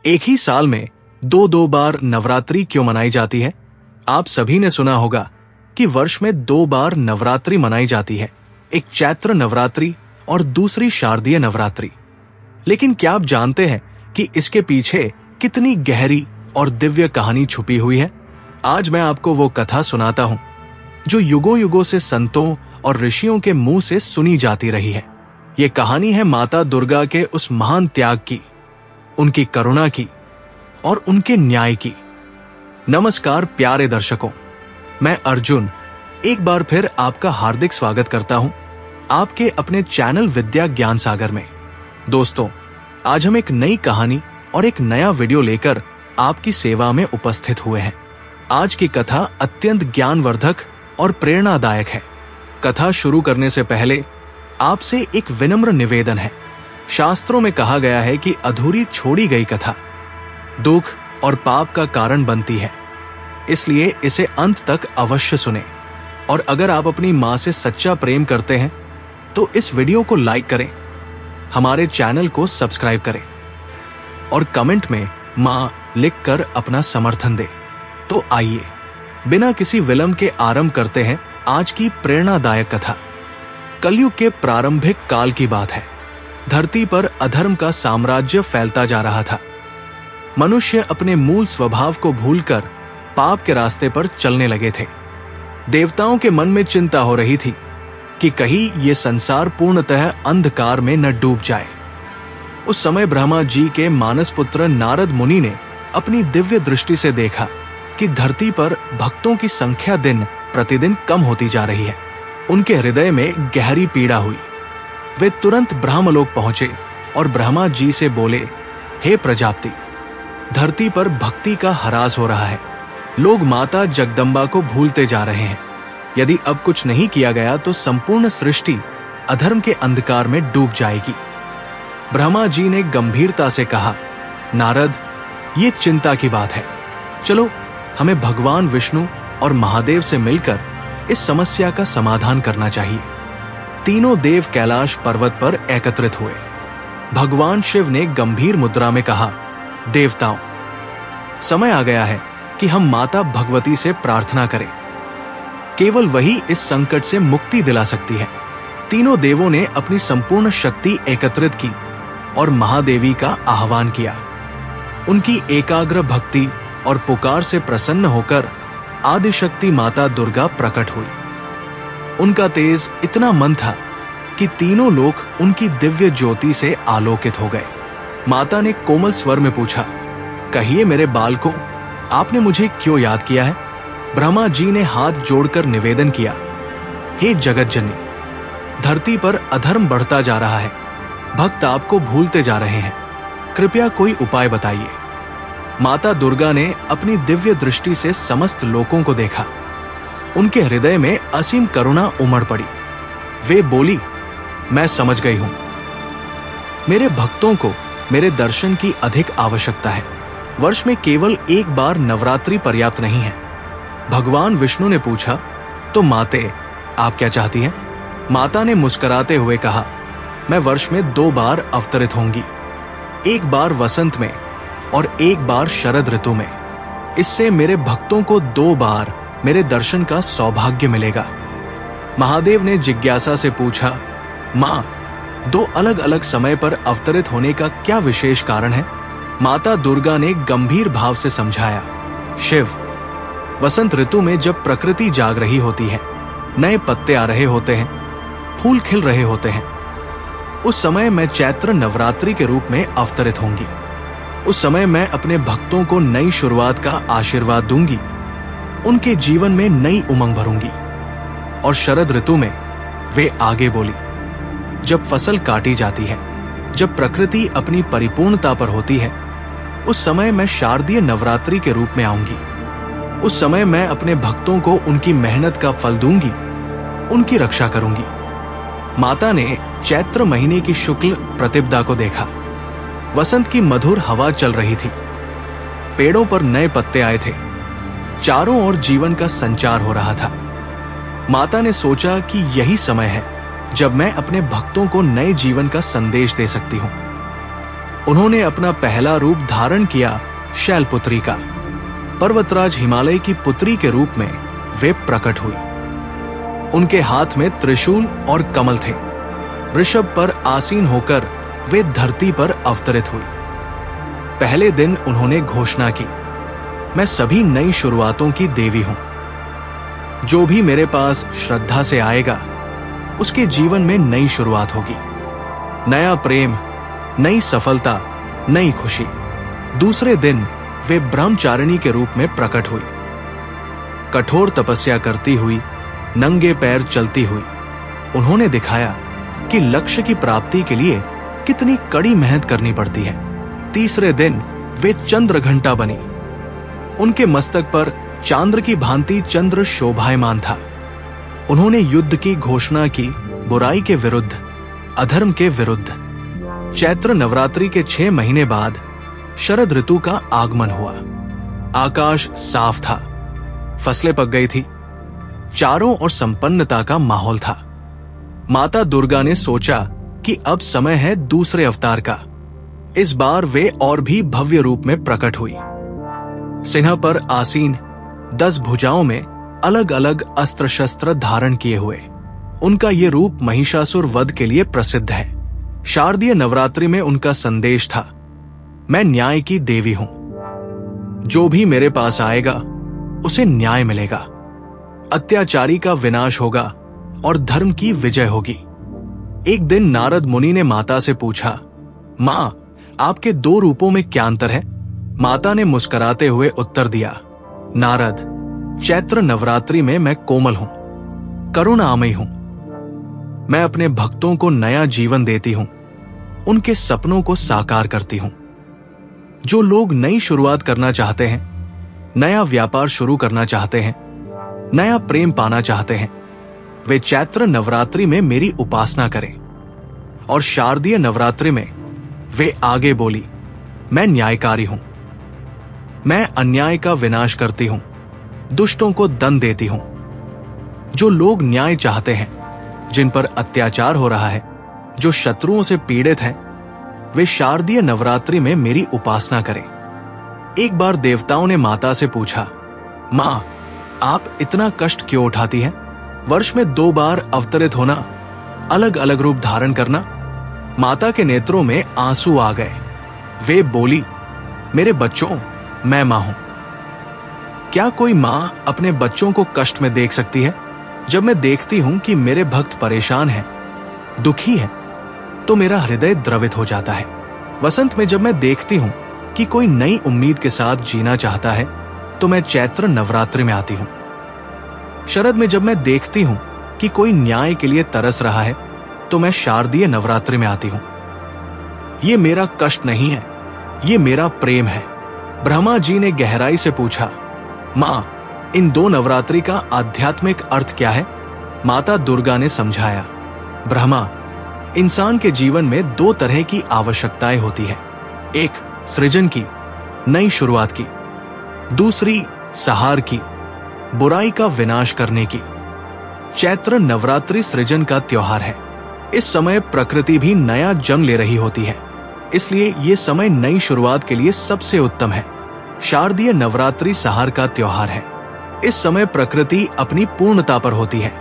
एक ही साल में दो दो बार नवरात्रि क्यों मनाई जाती है? आप सभी ने सुना होगा कि वर्ष में 2 बार नवरात्रि मनाई जाती है, एक चैत्र नवरात्रि और दूसरी शारदीय नवरात्रि। लेकिन क्या आप जानते हैं कि इसके पीछे कितनी गहरी और दिव्य कहानी छुपी हुई है? आज मैं आपको वो कथा सुनाता हूं जो युगों युगों से संतों और ऋषियों के मुंह से सुनी जाती रही है। ये कहानी है माता दुर्गा के उस महान त्याग की, उनकी करुणा की और उनके न्याय की। नमस्कार प्यारे दर्शकों, मैं अर्जुन एक बार फिर आपका हार्दिक स्वागत करता हूं आपके अपने चैनल विद्या ज्ञान सागर में। दोस्तों, आज हम एक नई कहानी और एक नया वीडियो लेकर आपकी सेवा में उपस्थित हुए हैं। आज की कथा अत्यंत ज्ञानवर्धक और प्रेरणादायक है। कथा शुरू करने से पहले आपसे एक विनम्र निवेदन है। शास्त्रों में कहा गया है कि अधूरी छोड़ी गई कथा दुख और पाप का कारण बनती है, इसलिए इसे अंत तक अवश्य सुनें। और अगर आप अपनी मां से सच्चा प्रेम करते हैं तो इस वीडियो को लाइक करें, हमारे चैनल को सब्सक्राइब करें और कमेंट में मां लिखकर अपना समर्थन दें। तो आइए बिना किसी विलंब के आरंभ करते हैं आज की प्रेरणादायक कथा। कलयुग के प्रारंभिक काल की बात है। धरती पर अधर्म का साम्राज्य फैलता जा रहा था। मनुष्य अपने मूल स्वभाव को भूलकर पाप के रास्ते पर चलने लगे थे। देवताओं के मन में चिंता हो रही थी कि कहीं ये संसार पूर्णतः अंधकार में न डूब जाए। उस समय ब्रह्मा जी के मानस पुत्र नारद मुनि ने अपनी दिव्य दृष्टि से देखा कि धरती पर भक्तों की संख्या दिन प्रतिदिन कम होती जा रही है। उनके हृदय में गहरी पीड़ा हुई। वे तुरंत ब्रह्मलोक पहुंचे और ब्रह्मा जी से बोले, हे प्रजापति, धरती पर भक्ति का ह्रास हो रहा है। लोग माता जगदम्बा को भूलते जा रहे हैं। यदि अब कुछ नहीं किया गया तो संपूर्ण सृष्टि अधर्म के अंधकार में डूब जाएगी। ब्रह्मा जी ने गंभीरता से कहा, नारद, ये चिंता की बात है। चलो हमें भगवान विष्णु और महादेव से मिलकर इस समस्या का समाधान करना चाहिए। तीनों देव कैलाश पर्वत पर एकत्रित हुए। भगवान शिव ने गंभीर मुद्रा में कहा, देवताओं, समय आ गया है कि हम माता भगवती से प्रार्थना करें। केवल वही इस संकट से मुक्ति दिला सकती है। तीनों देवों ने अपनी संपूर्ण शक्ति एकत्रित की और महादेवी का आह्वान किया। उनकी एकाग्र भक्ति और पुकार से प्रसन्न होकर आदिशक्ति माता दुर्गा प्रकट हुई। उनका तेज इतना मंद था कि तीनों लोक उनकी दिव्य ज्योति से आलोकित हो गए। माता ने कोमल स्वर में पूछा, कहिए मेरे बालकों, आपने मुझे क्यों याद किया है? ब्रह्मा जी ने हाथ जोड़कर निवेदन किया, हे जगत जननी, धरती पर अधर्म बढ़ता जा रहा है। भक्त आपको भूलते जा रहे हैं। कृपया कोई उपाय बताइए। माता दुर्गा ने अपनी दिव्य दृष्टि से समस्त लोकों को देखा। उनके हृदय में असीम करुणा उमड़ पड़ी। वे बोली, मैं समझ गई हूं। मेरे भक्तों को मेरे दर्शन की अधिक आवश्यकता है। वर्ष में केवल एक बार नवरात्रि पर्याप्त नहीं है। भगवान विष्णु ने पूछा, तो माते, आप क्या चाहती हैं? माता ने मुस्कुराते हुए कहा, मैं वर्ष में 2 बार अवतरित होंगी, एक बार वसंत में और एक बार शरद ऋतु में। इससे मेरे भक्तों को 2 बार मेरे दर्शन का सौभाग्य मिलेगा। महादेव ने जिज्ञासा से पूछा, मां, 2 अलग अलग समय पर अवतरित होने का क्या विशेष कारण है? माता दुर्गा ने गंभीर भाव से समझाया, शिव, वसंत ऋतु में जब प्रकृति जाग रही होती है, नए पत्ते आ रहे होते हैं, फूल खिल रहे होते हैं, उस समय मैं चैत्र नवरात्रि के रूप में अवतरित होंगी। उस समय मैं अपने भक्तों को नई शुरुआत का आशीर्वाद दूंगी, उनके जीवन में नई उमंग भरूंगी। और शरद ऋतु में वे आगे बोली, जब फसल काटी जाती है, जब प्रकृति अपनी परिपूर्णता पर होती है, उस समय मैं शारदीय नवरात्रि के रूप में आऊंगी। उस समय मैं अपने भक्तों को उनकी मेहनत का फल दूंगी, उनकी रक्षा करूंगी। माता ने चैत्र महीने की शुक्ल प्रतिपदा को देखा। वसंत की मधुर हवा चल रही थी। पेड़ों पर नए पत्ते आए थे। चारों ओर जीवन का संचार हो रहा था। माता ने सोचा कि यही समय है जब मैं अपने भक्तों को नए जीवन का संदेश दे सकती हूं। उन्होंने अपना पहला रूप धारण किया शैलपुत्री का। पर्वतराज हिमालय की पुत्री के रूप में वे प्रकट हुई। उनके हाथ में त्रिशूल और कमल थे। वृषभ पर आसीन होकर वे धरती पर अवतरित हुई। पहले दिन उन्होंने घोषणा की, मैं सभी नई शुरुआतों की देवी हूं। जो भी मेरे पास श्रद्धा से आएगा उसके जीवन में नई शुरुआत होगी, नया प्रेम, नई सफलता, नई खुशी। दूसरे दिन वे ब्रह्मचारिणी के रूप में प्रकट हुई। कठोर तपस्या करती हुई, नंगे पैर चलती हुई उन्होंने दिखाया कि लक्ष्य की प्राप्ति के लिए कितनी कड़ी मेहनत करनी पड़ती है। तीसरे दिन वे चंद्रघंटा बनी। उनके मस्तक पर चांद्र की भांति चंद्र शोभायमान था। उन्होंने युद्ध की घोषणा की, बुराई के विरुद्ध, अधर्म के विरुद्ध। चैत्र नवरात्रि के 6 महीने बाद शरद ऋतु का आगमन हुआ। आकाश साफ था, फसलें पक गई थी, चारों ओर संपन्नता का माहौल था। माता दुर्गा ने सोचा कि अब समय है दूसरे अवतार का। इस बार वे और भी भव्य रूप में प्रकट हुई। सिंह पर आसीन, 10 भुजाओं में अलग अलग अस्त्र शस्त्र धारण किए हुए। उनका ये रूप महिषासुर वध के लिए प्रसिद्ध है। शारदीय नवरात्रि में उनका संदेश था, मैं न्याय की देवी हूं। जो भी मेरे पास आएगा उसे न्याय मिलेगा, अत्याचारी का विनाश होगा और धर्म की विजय होगी। एक दिन नारद मुनि ने माता से पूछा, मां, आपके 2 रूपों में क्या अंतर है? माता ने मुस्कुराते हुए उत्तर दिया, नारद, चैत्र नवरात्रि में मैं कोमल हूं, करुणामयी हूं। मैं अपने भक्तों को नया जीवन देती हूं, उनके सपनों को साकार करती हूं। जो लोग नई शुरुआत करना चाहते हैं, नया व्यापार शुरू करना चाहते हैं, नया प्रेम पाना चाहते हैं, वे चैत्र नवरात्रि में मेरी उपासना करें। और शारदीय नवरात्रि में वे आगे बोली, मैं न्यायकारी हूं, मैं अन्याय का विनाश करती हूं, दुष्टों को दंड देती हूं। जो लोग न्याय चाहते हैं, जिन पर अत्याचार हो रहा है, जो शत्रुओं से पीड़ित हैं, वे शारदीय नवरात्रि में मेरी उपासना करें। एक बार देवताओं ने माता से पूछा, मां, आप इतना कष्ट क्यों उठाती हैं? वर्ष में 2 बार अवतरित होना, अलग अलग रूप धारण करना। माता के नेत्रों में आंसू आ गए। वे बोली, मेरे बच्चों, मैं मां हूं। क्या कोई मां अपने बच्चों को कष्ट में देख सकती है? जब मैं देखती हूं कि मेरे भक्त परेशान हैं, दुखी हैं, तो मेरा हृदय द्रवित हो जाता है। वसंत में जब मैं देखती हूं कि कोई नई उम्मीद के साथ जीना चाहता है, तो मैं चैत्र नवरात्रि में आती हूं। शरद में जब मैं देखती हूं कि कोई न्याय के लिए तरस रहा है, तो मैं शारदीय नवरात्रि में आती हूं। ये मेरा कष्ट नहीं है, ये मेरा प्रेम है। ब्रह्मा जी ने गहराई से पूछा, मां, इन 2 नवरात्रि का आध्यात्मिक अर्थ क्या है? माता दुर्गा ने समझाया, ब्रह्मा, इंसान के जीवन में 2 तरह की आवश्यकताएं होती है। एक सृजन की, नई शुरुआत की। दूसरी संहार की, बुराई का विनाश करने की। चैत्र नवरात्रि सृजन का त्योहार है। इस समय प्रकृति भी नया जन्म ले रही होती है, इसलिए ये समय नई शुरुआत के लिए सबसे उत्तम है। शारदीय नवरात्रि संहार का त्योहार है। इस समय प्रकृति अपनी पूर्णता पर होती है,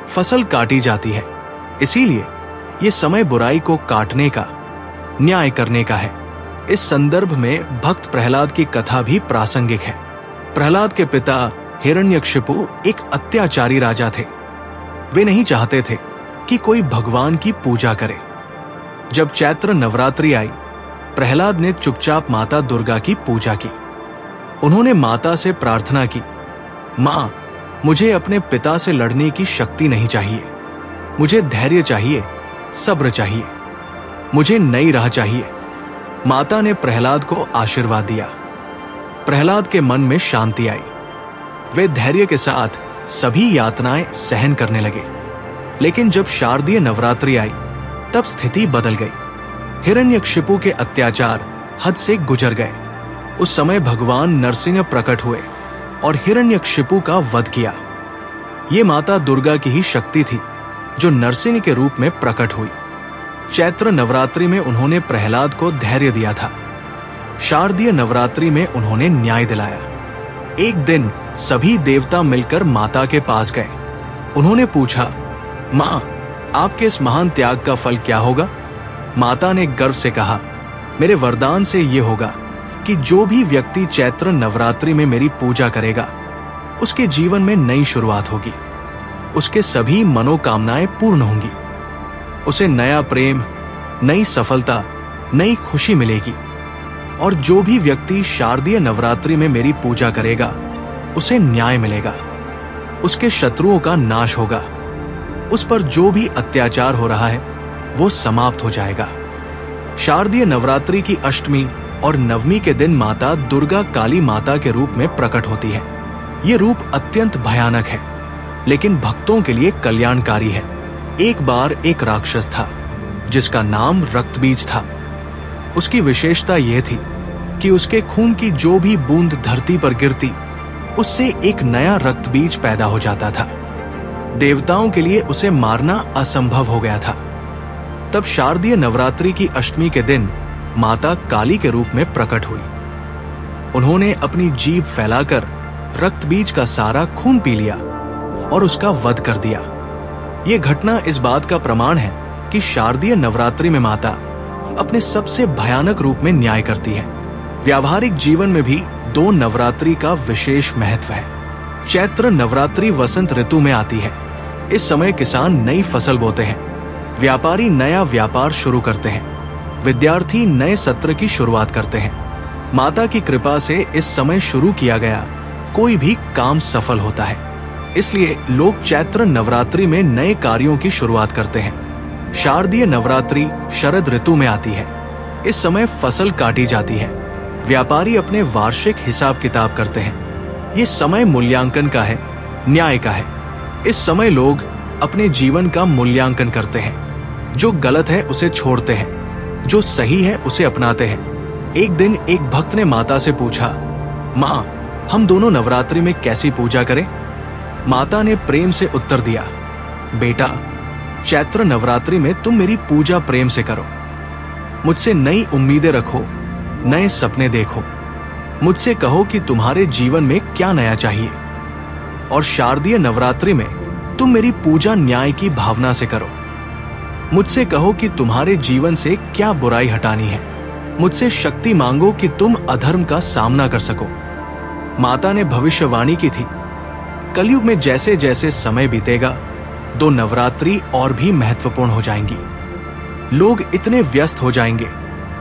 फसल काटी जाती है। इसीलिए ये समय बुराई को काटने का, न्याय करने का है। इस संदर्भ में भक्त प्रहलाद की कथा भी प्रासंगिक है। प्रहलाद के पिता हिरण्यकशिपु एक अत्याचारी राजा थे। वे नहीं चाहते थे कि कोई भगवान की पूजा करे। जब चैत्र नवरात्रि आई, प्रहलाद ने चुपचाप माता दुर्गा की पूजा की। उन्होंने माता से प्रार्थना की, मां, मुझे अपने पिता से लड़ने की शक्ति नहीं चाहिए। मुझे धैर्य चाहिए, सब्र चाहिए, मुझे नई राह चाहिए। माता ने प्रहलाद को आशीर्वाद दिया। प्रहलाद के मन में शांति आई। वे धैर्य के साथ सभी यातनाएं सहन करने लगे। लेकिन जब शारदीय नवरात्रि आई, तब स्थिति बदल गई। हिरण्यकशिपु के अत्याचार हद से गुजर गए। उस समय भगवान नरसिंह प्रकट हुए और हिरण्यकशिपु का वध किया। ये माता दुर्गा की ही शक्ति थी जो नरसिंह के रूप में प्रकट हुई। चैत्र नवरात्रि में उन्होंने प्रहलाद को धैर्य दिया था। शारदीय नवरात्रि में उन्होंने न्याय दिलाया। एक दिन सभी देवता मिलकर माता के पास गए। उन्होंने पूछा, माँ, आपके इस महान त्याग का फल क्या होगा? माता ने गर्व से कहा, मेरे वरदान से ये होगा कि जो भी व्यक्ति चैत्र नवरात्रि में मेरी पूजा करेगा, उसके जीवन में नई शुरुआत होगी। उसके सभी मनोकामनाएं पूर्ण होंगी। उसे नया प्रेम, नई सफलता, नई खुशी मिलेगी। और जो भी व्यक्ति शारदीय नवरात्रि में मेरी पूजा करेगा, उसे न्याय मिलेगा। उसके शत्रुओं का नाश होगा। उस पर जो भी अत्याचार हो रहा है, वो समाप्त हो जाएगा। शारदीय नवरात्रि की अष्टमी और नवमी के दिन माता दुर्गा काली माता के रूप में प्रकट होती है। ये रूप अत्यंत भयानक है, लेकिन भक्तों के लिए कल्याणकारी है। एक बार एक राक्षस था जिसका नाम रक्तबीज था। उसकी विशेषता यह थी कि उसके खून की जो भी बूंद धरती पर गिरती, उससे एक नया रक्तबीज पैदा हो जाता था। देवताओं के लिए उसे मारना असंभव हो गया था। तब शारदीय नवरात्रि की अष्टमी के दिन माता काली के रूप में प्रकट हुई। उन्होंने अपनी जीभ फैलाकर रक्तबीज का सारा खून पी लिया और उसका वध कर दिया। यह घटना इस बात का प्रमाण है कि शारदीय नवरात्रि में माता अपने सबसे भयानक रूप में न्याय करती है। व्यावहारिक जीवन में भी दो नवरात्रि का विशेष महत्व है। चैत्र नवरात्रि वसंत ऋतु में आती है। इस समय किसान नई फसल बोते हैं, व्यापारी नया व्यापार शुरू करते हैं, विद्यार्थी नए सत्र की शुरुआत करते हैं। माता की कृपा से इस समय शुरू किया गया कोई भी काम सफल होता है। इसलिए लोग चैत्र नवरात्रि में नए कार्यों की शुरुआत करते हैं। शारदीय नवरात्रि शरद ऋतु में आती है। इस समय फसल काटी जाती है। व्यापारी अपने वार्षिक हिसाब किताब करते हैं। ये समय मूल्यांकन का है, न्याय का है। इस समय लोग अपने जीवन का मूल्यांकन करते हैं। जो गलत है उसे छोड़ते हैं, जो सही है उसे अपनाते हैं। एक दिन एक भक्त ने माता से पूछा, माँ, हम दोनों नवरात्रि में कैसी पूजा करें? माता ने प्रेम से उत्तर दिया, बेटा, चैत्र नवरात्रि में तुम मेरी पूजा प्रेम से करो। मुझसे नई उम्मीदें रखो, नए सपने देखो। मुझसे कहो कि तुम्हारे जीवन में क्या नया चाहिए। और शारदीय नवरात्रि में तुम मेरी पूजा न्याय की भावना से करो। मुझसे कहो कि तुम्हारे जीवन से क्या बुराई हटानी है। मुझसे शक्ति मांगो कि तुम अधर्म का सामना कर सको। माता ने भविष्यवाणी की थी, कलयुग में जैसे जैसे समय बीतेगा, दो नवरात्रि और भी महत्वपूर्ण हो जाएंगी। लोग इतने व्यस्त हो जाएंगे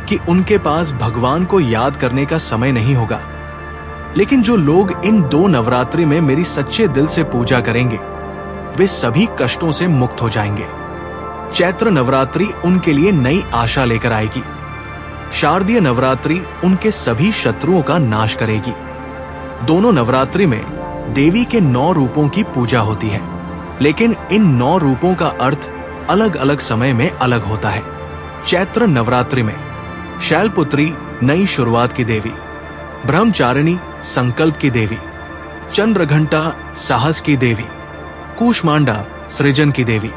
कि उनके पास भगवान को याद करने का समय नहीं होगा। लेकिन जो लोग इन दो नवरात्रि में मेरी सच्चे दिल से पूजा करेंगे, वे सभी कष्टों से मुक्त हो जाएंगे। चैत्र नवरात्रि उनके लिए नई आशा लेकर आएगी। शारदीय नवरात्रि उनके सभी शत्रुओं का नाश करेगी। दोनों नवरात्रि में देवी के 9 रूपों की पूजा होती है, लेकिन इन 9 रूपों का अर्थ अलग अलग समय में अलग होता है। चैत्र नवरात्रि में शैलपुत्री नई शुरुआत की देवी, ब्रह्मचारिणी संकल्प की देवी, चंद्रघंटा साहस की देवी, कूष्मांडा सृजन की देवी,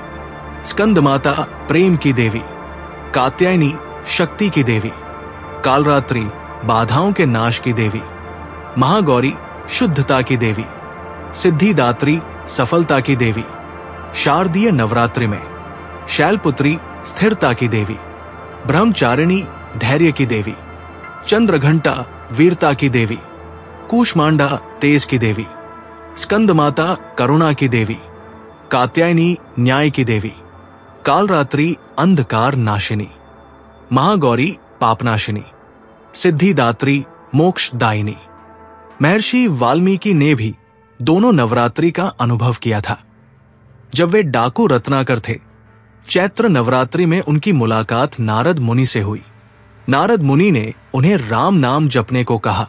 स्कंदमाता प्रेम की देवी, कात्यायनी शक्ति की देवी, कालरात्रि बाधाओं के नाश की देवी, महागौरी शुद्धता की देवी, सिद्धिदात्री सफलता की देवी। शारदीय नवरात्रि में शैलपुत्री स्थिरता की देवी, ब्रह्मचारिणी धैर्य की देवी, चंद्रघंटा वीरता की देवी, कूष्मांडा तेज की देवी, स्कंदमाता करुणा की देवी, कात्यायनी न्याय की देवी, कालरात्रि अंधकार नाशिनी, महागौरी पापनाशिनी, सिद्धिदात्री मोक्षदायिनी। महर्षि वाल्मीकि ने भी दोनों नवरात्रि का अनुभव किया था। जब वे डाकू रत्नाकर थे, चैत्र नवरात्रि में उनकी मुलाकात नारद मुनि से हुई। नारद मुनि ने उन्हें राम नाम जपने को कहा।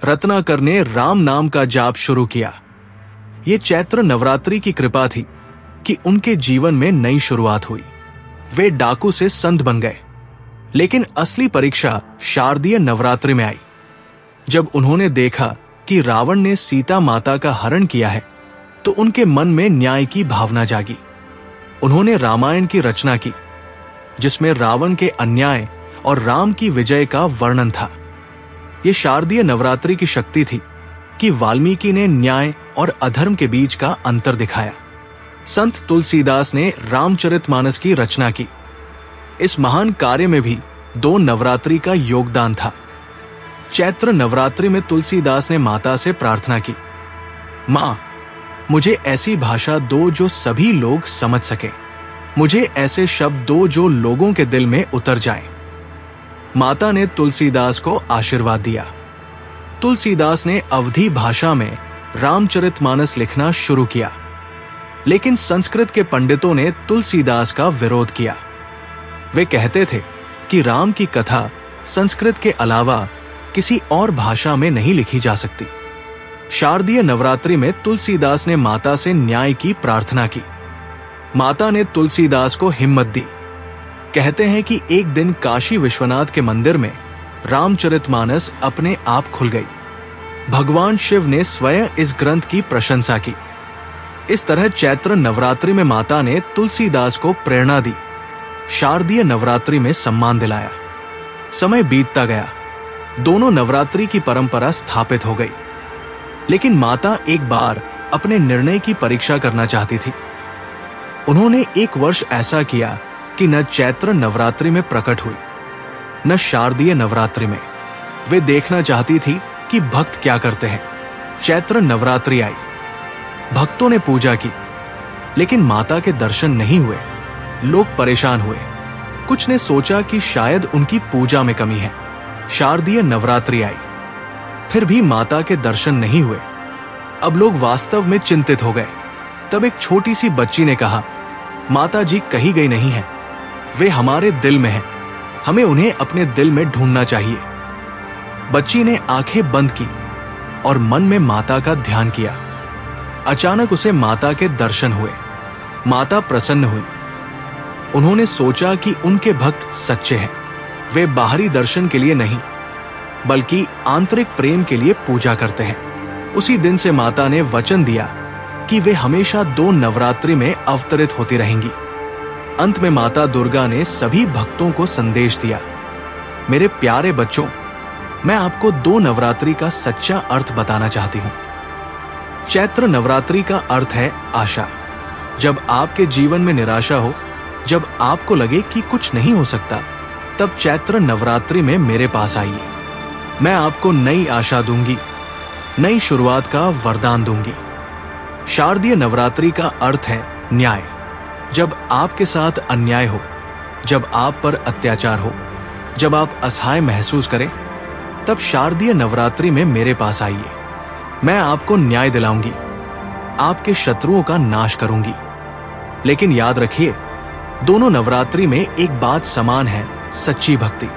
रत्नाकर ने राम नाम का जाप शुरू किया। ये चैत्र नवरात्रि की कृपा थी कि उनके जीवन में नई शुरुआत हुई। वे डाकू से संत बन गए। लेकिन असली परीक्षा शारदीय नवरात्रि में आई। जब उन्होंने देखा कि रावण ने सीता माता का हरण किया है, तो उनके मन में न्याय की भावना जागी। उन्होंने रामायण की रचना की। जिसमें रावण के अन्याय और राम की विजय का वर्णन था। ये शारदीय नवरात्रि की शक्ति थी कि वाल्मीकि ने न्याय और अधर्म के बीच का अंतर दिखाया। संत तुलसीदास ने रामचरितमानस की रचना की। इस महान कार्य में भी 2 नवरात्रि का योगदान था। चैत्र नवरात्रि में तुलसीदास ने माता से प्रार्थना की, मां, मुझे ऐसी भाषा दो जो सभी लोग समझ सके, मुझे ऐसे शब्द दो जो लोगों के दिल में उतर जाएं। माता ने तुलसीदास को आशीर्वाद दिया। तुलसीदास ने अवधी भाषा में रामचरितमानस लिखना शुरू किया, लेकिन संस्कृत के पंडितों ने तुलसीदास का विरोध किया। वे कहते थे कि राम की कथा संस्कृत के अलावा किसी और भाषा में नहीं लिखी जा सकती। शारदीय नवरात्रि में तुलसीदास ने माता से न्याय की प्रार्थना की। माता ने तुलसीदास को हिम्मत दी। कहते हैं कि एक दिन काशी विश्वनाथ के मंदिर में रामचरितमानस अपने आप खुल गई। भगवान शिव ने स्वयं इस ग्रंथ की प्रशंसा की। इस तरह चैत्र नवरात्रि में माता ने तुलसीदास को प्रेरणा दी, शारदीय नवरात्रि में सम्मान दिलाया। समय बीतता गया, दोनों नवरात्रि की परंपरा स्थापित हो गई। लेकिन माता एक बार अपने निर्णय की परीक्षा करना चाहती थी। उन्होंने एक वर्ष ऐसा किया कि न चैत्र नवरात्रि में प्रकट हुई, न शारदीय नवरात्रि में। वे देखना चाहती थी कि भक्त क्या करते हैं। चैत्र नवरात्रि आई, भक्तों ने पूजा की, लेकिन माता के दर्शन नहीं हुए। लोग परेशान हुए। कुछ ने सोचा कि शायद उनकी पूजा में कमी है। शारदीय नवरात्रि आई, फिर भी माता के दर्शन नहीं हुए। अब लोग वास्तव में चिंतित हो गए। तब एक छोटी सी बच्ची ने कहा, माता जी कहीं गई नहीं है, वे हमारे दिल में हैं, हमें उन्हें अपने दिल में ढूंढना चाहिए। बच्ची ने आंखें बंद की और मन में माता का ध्यान किया। अचानक उसे माता के दर्शन हुए। माता प्रसन्न हुई। उन्होंने सोचा कि उनके भक्त सच्चे हैं। वे बाहरी दर्शन के लिए नहीं, बल्कि आंतरिक प्रेम के लिए पूजा करते हैं। उसी दिन से माता ने वचन दिया कि वे हमेशा 2 नवरात्रि में अवतरित होती रहेंगी। अंत में माता दुर्गा ने सभी भक्तों को संदेश दिया, मेरे प्यारे बच्चों, मैं आपको 2 नवरात्रि का सच्चा अर्थ बताना चाहती हूं। चैत्र नवरात्रि का अर्थ है आशा। जब आपके जीवन में निराशा हो, जब आपको लगे कि कुछ नहीं हो सकता, तब चैत्र नवरात्रि में मेरे पास आइए। मैं आपको नई आशा दूंगी, नई शुरुआत का वरदान दूंगी। शारदीय नवरात्रि का अर्थ है न्याय। जब आपके साथ अन्याय हो, जब आप पर अत्याचार हो, जब आप असहाय महसूस करें, तब शारदीय नवरात्रि में मेरे पास आइए। मैं आपको न्याय दिलाऊंगी, आपके शत्रुओं का नाश करूंगी। लेकिन याद रखिए, दोनों नवरात्रि में एक बात समान है, सच्ची भक्ति।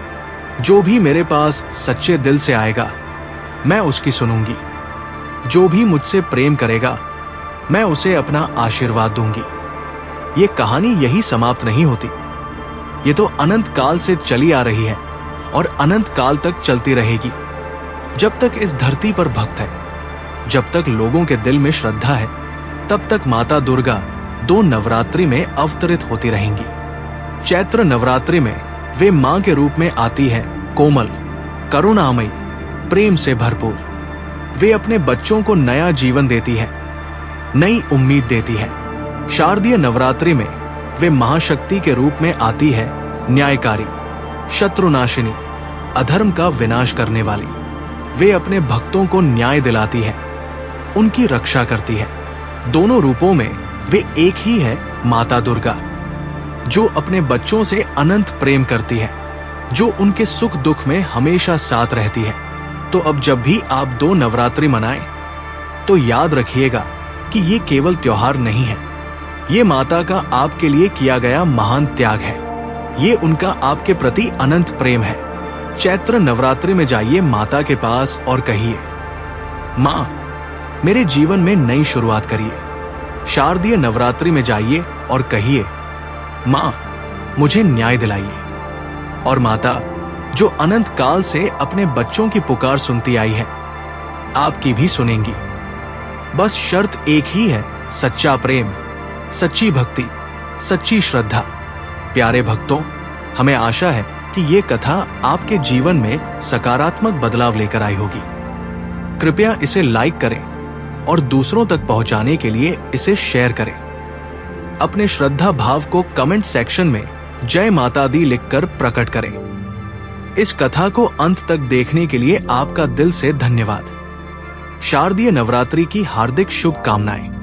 जो भी मेरे पास सच्चे दिल से आएगा, मैं उसकी सुनूंगी। जो भी मुझसे प्रेम करेगा, मैं उसे अपना आशीर्वाद दूंगी। ये कहानी यही समाप्त नहीं होती। ये तो अनंत काल से चली आ रही है और अनंत काल तक चलती रहेगी। जब तक इस धरती पर भक्त है, जब तक लोगों के दिल में श्रद्धा है, तब तक माता दुर्गा 2 नवरात्रि में अवतरित होती रहेंगी। चैत्र नवरात्रि में वे मां के रूप में आती है, कोमल, करुणामयी, प्रेम से भरपूर। वे अपने बच्चों को नया जीवन देती है, नई उम्मीद देती है। शारदीय नवरात्रि में वे महाशक्ति के रूप में आती है, न्यायकारी, शत्रुनाशिनी, अधर्म का विनाश करने वाली। वे अपने भक्तों को न्याय दिलाती है, उनकी रक्षा करती है। दोनों रूपों में वे एक ही है, माता दुर्गा, जो अपने बच्चों से अनंत प्रेम करती है, जो उनके सुख दुख में हमेशा साथ रहती है। तो अब जब भी आप 2 नवरात्रि मनाएं, तो याद रखिएगा कि ये केवल त्योहार नहीं है, ये माता का आपके लिए किया गया महान त्याग है। ये उनका आपके प्रति अनंत प्रेम है। चैत्र नवरात्रि में जाइए माता के पास और कहिए, मां, मेरे जीवन में नई शुरुआत करिए। शारदीय नवरात्रि में जाइए और कहिए, मां, मुझे न्याय दिलाइए। और माता, जो अनंत काल से अपने बच्चों की पुकार सुनती आई है, आपकी भी सुनेंगी। बस शर्त एक ही है, सच्चा प्रेम, सच्ची भक्ति, सच्ची श्रद्धा। प्यारे भक्तों, हमें आशा है कि ये कथा आपके जीवन में सकारात्मक बदलाव लेकर आई होगी। कृपया इसे लाइक करें और दूसरों तक पहुंचाने के लिए इसे शेयर करें। अपने श्रद्धा भाव को कमेंट सेक्शन में जय माता दी लिखकर प्रकट करें। इस कथा को अंत तक देखने के लिए आपका दिल से धन्यवाद। शारदीय नवरात्रि की हार्दिक शुभकामनाएं।